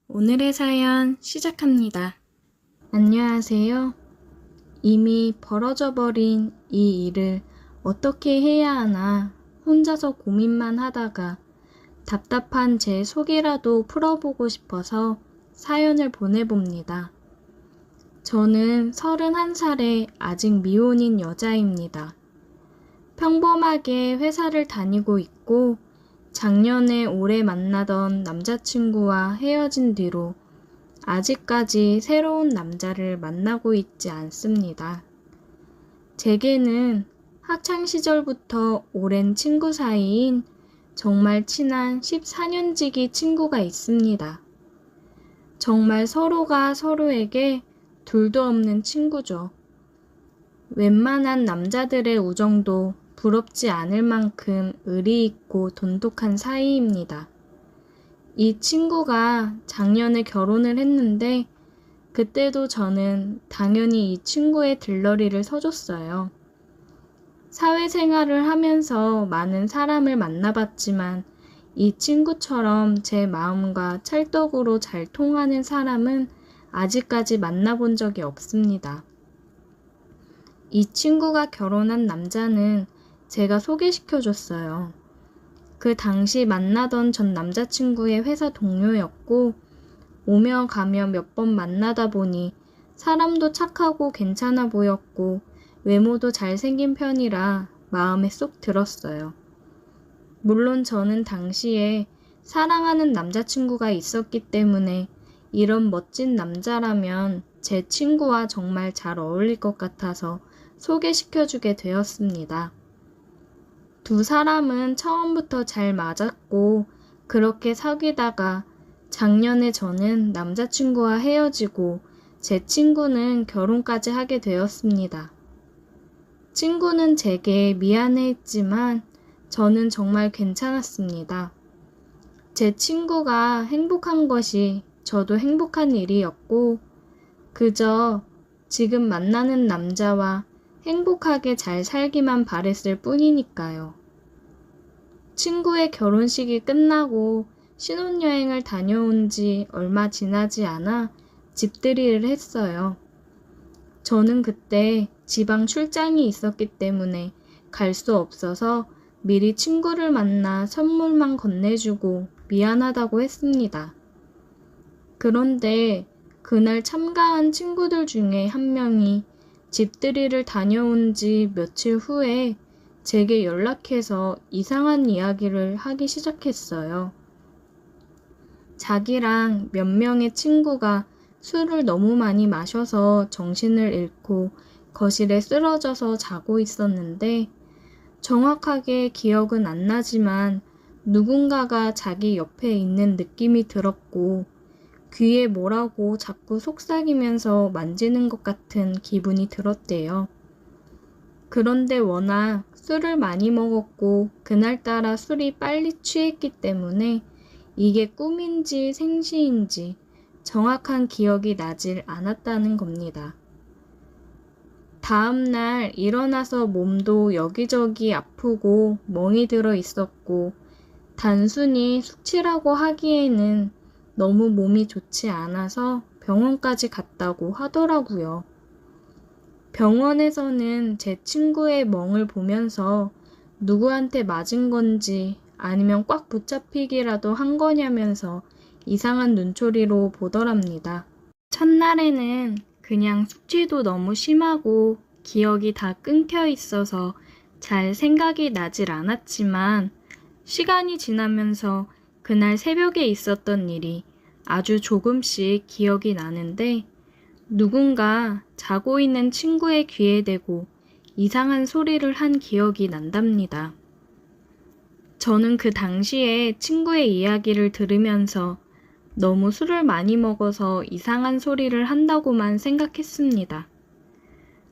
오늘의 사연 시작합니다. 안녕하세요. 이미 벌어져 버린 이 일을 어떻게 해야 하나 혼자서 고민만 하다가 답답한 제 속이라도 풀어보고 싶어서 사연을 보내봅니다. 저는 31살의 아직 미혼인 여자입니다. 평범하게 회사를 다니고 있고 작년에 오래 만나던 남자친구와 헤어진 뒤로 아직까지 새로운 남자를 만나고 있지 않습니다. 제게는 학창시절부터 오랜 친구 사이인 정말 친한 14년지기 친구가 있습니다. 정말 서로가 서로에게 둘도 없는 친구죠. 웬만한 남자들의 우정도 부럽지 않을 만큼 의리 있고 돈독한 사이입니다. 이 친구가 작년에 결혼을 했는데 그때도 저는 당연히 이 친구의 들러리를 서줬어요. 사회생활을 하면서 많은 사람을 만나봤지만 이 친구처럼 제 마음과 찰떡으로 잘 통하는 사람은 아직까지 만나본 적이 없습니다. 이 친구가 결혼한 남자는 제가 소개시켜줬어요. 그 당시 만나던 전 남자친구의 회사 동료였고 오며 가며 몇 번 만나다 보니 사람도 착하고 괜찮아 보였고 외모도 잘생긴 편이라 마음에 쏙 들었어요. 물론 저는 당시에 사랑하는 남자친구가 있었기 때문에 이런 멋진 남자라면 제 친구와 정말 잘 어울릴 것 같아서 소개시켜주게 되었습니다. 두 사람은 처음부터 잘 맞았고 그렇게 사귀다가 작년에 저는 남자친구와 헤어지고 제 친구는 결혼까지 하게 되었습니다. 친구는 제게 미안해했지만 저는 정말 괜찮았습니다. 제 친구가 행복한 것이 저도 행복한 일이었고 그저 지금 만나는 남자와 행복하게 잘 살기만 바랬을 뿐이니까요. 친구의 결혼식이 끝나고 신혼여행을 다녀온 지 얼마 지나지 않아 집들이를 했어요. 저는 그때 지방 출장이 있었기 때문에 갈 수 없어서 미리 친구를 만나 선물만 건네주고 미안하다고 했습니다. 그런데 그날 참가한 친구들 중에 한 명이 집들이를 다녀온 지 며칠 후에 제게 연락해서 이상한 이야기를 하기 시작했어요. 자기랑 몇 명의 친구가 술을 너무 많이 마셔서 정신을 잃고 거실에 쓰러져서 자고 있었는데 정확하게 기억은 안 나지만 누군가가 자기 옆에 있는 느낌이 들었고 귀에 뭐라고 자꾸 속삭이면서 만지는 것 같은 기분이 들었대요. 그런데 워낙 술을 많이 먹었고 그날따라 술이 빨리 취했기 때문에 이게 꿈인지 생시인지 정확한 기억이 나질 않았다는 겁니다. 다음날 일어나서 몸도 여기저기 아프고 멍이 들어 있었고 단순히 숙취라고 하기에는 너무 몸이 좋지 않아서 병원까지 갔다고 하더라고요. 병원에서는 제 친구의 멍을 보면서 누구한테 맞은 건지 아니면 꽉 붙잡히기라도 한 거냐면서 이상한 눈초리로 보더랍니다. 첫날에는 그냥 숙취도 너무 심하고 기억이 다 끊겨 있어서 잘 생각이 나질 않았지만 시간이 지나면서 그날 새벽에 있었던 일이 아주 조금씩 기억이 나는데 누군가 자고 있는 친구의 귀에 대고 이상한 소리를 한 기억이 난답니다. 저는 그 당시에 친구의 이야기를 들으면서 너무 술을 많이 먹어서 이상한 소리를 한다고만 생각했습니다.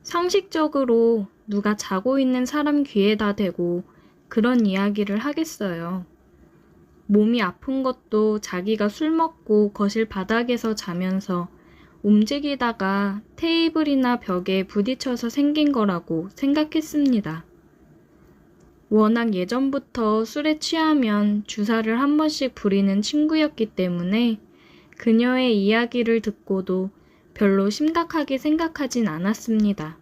상식적으로 누가 자고 있는 사람 귀에다 대고 그런 이야기를 하겠어요. 몸이 아픈 것도 자기가 술 먹고 거실 바닥에서 자면서 움직이다가 테이블이나 벽에 부딪혀서 생긴 거라고 생각했습니다. 워낙 예전부터 술에 취하면 주사를 한 번씩 부리는 친구였기 때문에 그녀의 이야기를 듣고도 별로 심각하게 생각하진 않았습니다.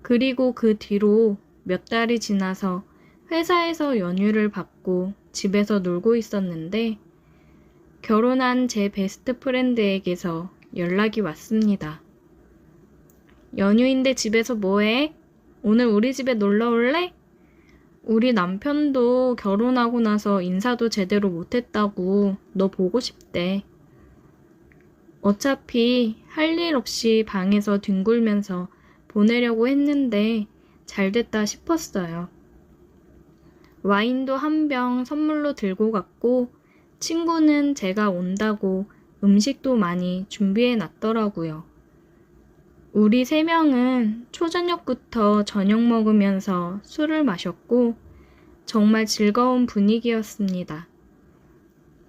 그리고 그 뒤로 몇 달이 지나서 회사에서 연휴를 받고 집에서 놀고 있었는데 결혼한 제 베스트 프렌드에게서 연락이 왔습니다. 연휴인데 집에서 뭐해? 오늘 우리 집에 놀러 올래? 우리 남편도 결혼하고 나서 인사도 제대로 못했다고 너 보고 싶대. 어차피 할 일 없이 방에서 뒹굴면서 보내려고 했는데 잘 됐다 싶었어요. 와인도 한 병 선물로 들고 갔고 친구는 제가 온다고 음식도 많이 준비해 놨더라고요. 우리 3명은 초저녁부터 저녁 먹으면서 술을 마셨고 정말 즐거운 분위기였습니다.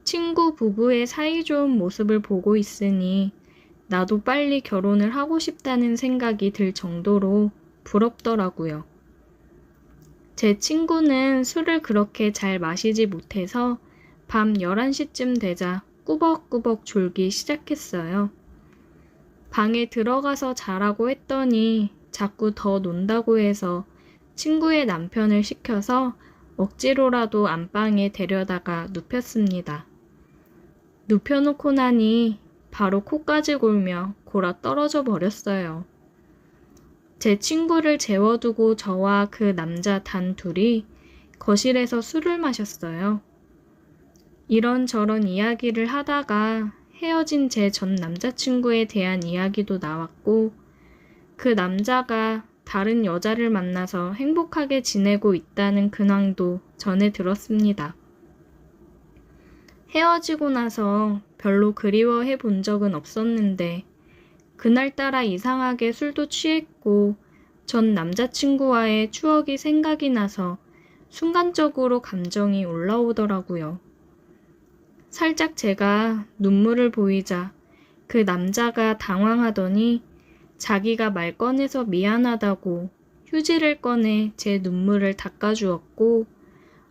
친구 부부의 사이좋은 모습을 보고 있으니 나도 빨리 결혼을 하고 싶다는 생각이 들 정도로 부럽더라고요. 제 친구는 술을 그렇게 잘 마시지 못해서 밤 11시쯤 되자 꾸벅꾸벅 졸기 시작했어요. 방에 들어가서 자라고 했더니 자꾸 더 논다고 해서 친구의 남편을 시켜서 억지로라도 안방에 데려다가 눕혔습니다. 눕혀놓고 나니 바로 코까지 골며 골아 떨어져 버렸어요. 제 친구를 재워두고 저와 그 남자 단 둘이 거실에서 술을 마셨어요. 이런저런 이야기를 하다가 헤어진 제 전 남자친구에 대한 이야기도 나왔고 그 남자가 다른 여자를 만나서 행복하게 지내고 있다는 근황도 전해 들었습니다. 헤어지고 나서 별로 그리워해 본 적은 없었는데 그날따라 이상하게 술도 취했고 전 남자친구와의 추억이 생각이 나서 순간적으로 감정이 올라오더라고요. 살짝 제가 눈물을 보이자 그 남자가 당황하더니 자기가 말 꺼내서 미안하다고 휴지를 꺼내 제 눈물을 닦아주었고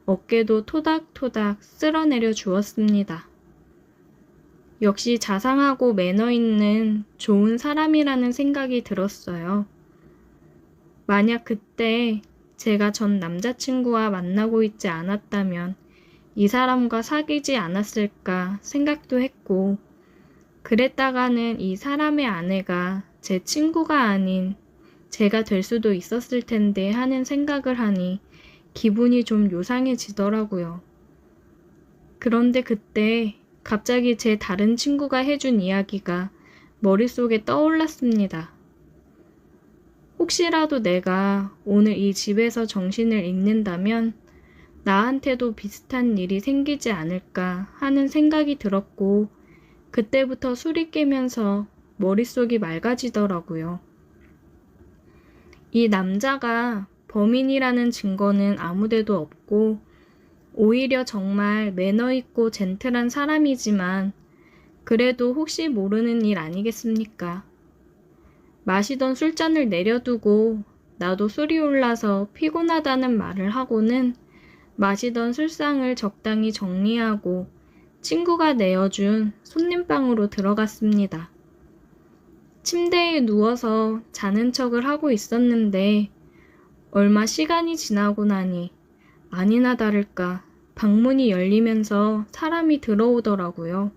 어깨도 토닥토닥 쓸어내려 주었습니다. 역시 자상하고 매너 있는 좋은 사람이라는 생각이 들었어요. 만약 그때 제가 전 남자친구와 만나고 있지 않았다면 이 사람과 사귀지 않았을까 생각도 했고 그랬다가는 이 사람의 아내가 제 친구가 아닌 제가 될 수도 있었을 텐데 하는 생각을 하니 기분이 좀 요상해지더라고요. 그런데 그때 갑자기 제 다른 친구가 해준 이야기가 머릿속에 떠올랐습니다. 혹시라도 내가 오늘 이 집에서 정신을 잃는다면 나한테도 비슷한 일이 생기지 않을까 하는 생각이 들었고 그때부터 술이 깨면서 머릿속이 맑아지더라고요. 이 남자가 범인이라는 증거는 아무데도 없고 오히려 정말 매너 있고 젠틀한 사람이지만 그래도 혹시 모르는 일 아니겠습니까? 마시던 술잔을 내려두고 나도 술이 올라서 피곤하다는 말을 하고는 마시던 술상을 적당히 정리하고 친구가 내어준 손님방으로 들어갔습니다. 침대에 누워서 자는 척을 하고 있었는데 얼마 시간이 지나고 나니 아니나 다를까 방문이 열리면서 사람이 들어오더라고요.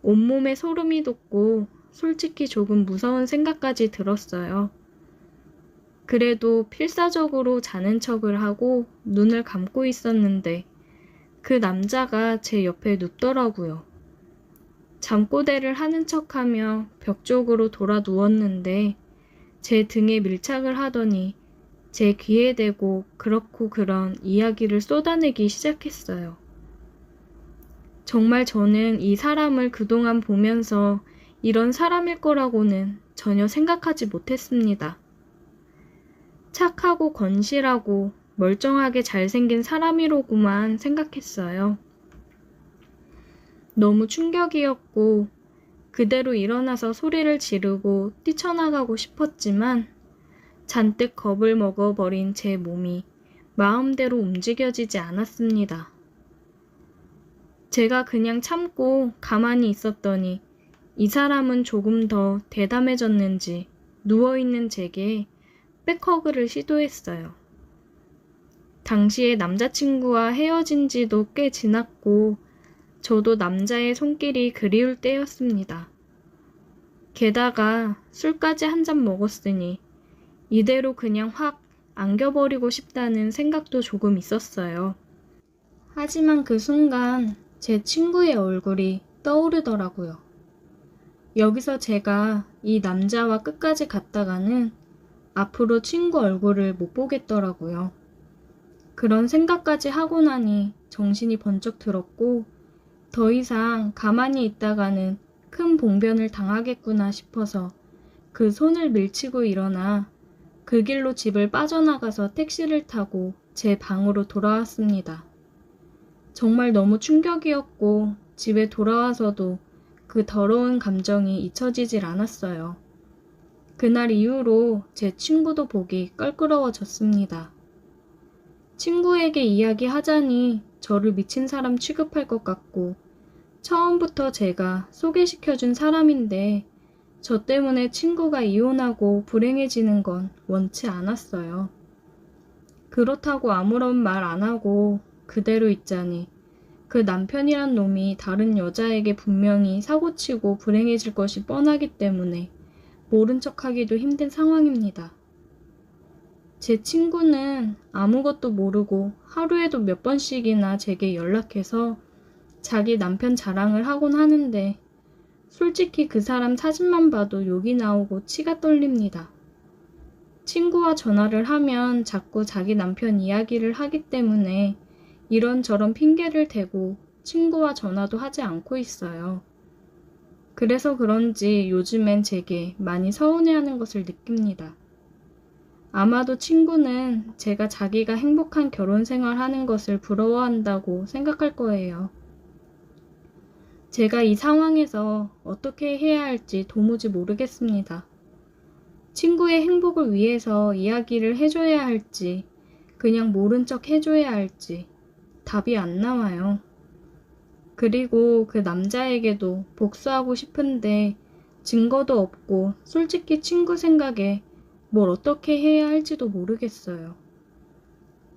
온몸에 소름이 돋고 솔직히 조금 무서운 생각까지 들었어요. 그래도 필사적으로 자는 척을 하고 눈을 감고 있었는데 그 남자가 제 옆에 눕더라고요. 잠꼬대를 하는 척하며 벽 쪽으로 돌아 누웠는데 제 등에 밀착을 하더니 제 귀에 대고 그렇고 그런 이야기를 쏟아내기 시작했어요. 정말 저는 이 사람을 그동안 보면서 이런 사람일 거라고는 전혀 생각하지 못했습니다. 착하고 건실하고 멀쩡하게 잘생긴 사람이로구만 생각했어요. 너무 충격이었고 그대로 일어나서 소리를 지르고 뛰쳐나가고 싶었지만 잔뜩 겁을 먹어버린 제 몸이 마음대로 움직여지지 않았습니다. 제가 그냥 참고 가만히 있었더니 이 사람은 조금 더 대담해졌는지 누워있는 제게 백허그를 시도했어요. 당시에 남자친구와 헤어진 지도 꽤 지났고 저도 남자의 손길이 그리울 때였습니다. 게다가 술까지 한 잔 먹었으니 이대로 그냥 확 안겨버리고 싶다는 생각도 조금 있었어요. 하지만 그 순간 제 친구의 얼굴이 떠오르더라고요. 여기서 제가 이 남자와 끝까지 갔다가는 앞으로 친구 얼굴을 못 보겠더라고요. 그런 생각까지 하고 나니 정신이 번쩍 들었고 더 이상 가만히 있다가는 큰 봉변을 당하겠구나 싶어서 그 손을 밀치고 일어나 그 길로 집을 빠져나가서 택시를 타고 제 방으로 돌아왔습니다. 정말 너무 충격이었고 집에 돌아와서도 그 더러운 감정이 잊혀지질 않았어요. 그날 이후로 제 친구도 보기 껄끄러워졌습니다. 친구에게 이야기하자니 저를 미친 사람 취급할 것 같고 처음부터 제가 소개시켜준 사람인데 저 때문에 친구가 이혼하고 불행해지는 건 원치 않았어요. 그렇다고 아무런 말 안 하고 그대로 있자니 그 남편이란 놈이 다른 여자에게 분명히 사고치고 불행해질 것이 뻔하기 때문에 모른 척하기도 힘든 상황입니다. 제 친구는 아무것도 모르고 하루에도 몇 번씩이나 제게 연락해서 자기 남편 자랑을 하곤 하는데 솔직히 그 사람 사진만 봐도 욕이 나오고 치가 떨립니다. 친구와 전화를 하면 자꾸 자기 남편 이야기를 하기 때문에 이런저런 핑계를 대고 친구와 전화도 하지 않고 있어요. 그래서 그런지 요즘엔 제게 많이 서운해하는 것을 느낍니다. 아마도 친구는 제가 자기가 행복한 결혼 생활하는 것을 부러워한다고 생각할 거예요. 제가 이 상황에서 어떻게 해야 할지 도무지 모르겠습니다. 친구의 행복을 위해서 이야기를 해줘야 할지, 그냥 모른 척 해줘야 할지 답이 안 나와요. 그리고 그 남자에게도 복수하고 싶은데 증거도 없고 솔직히 친구 생각에 뭘 어떻게 해야 할지도 모르겠어요.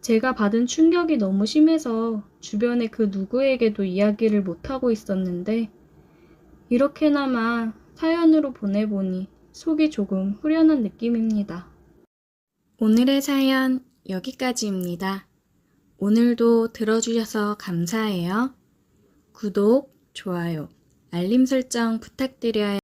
제가 받은 충격이 너무 심해서 주변에 그 누구에게도 이야기를 못하고 있었는데 이렇게나마 사연으로 보내보니 속이 조금 후련한 느낌입니다. 오늘의 사연 여기까지입니다. 오늘도 들어주셔서 감사해요. 구독, 좋아요, 알림 설정 부탁드려요.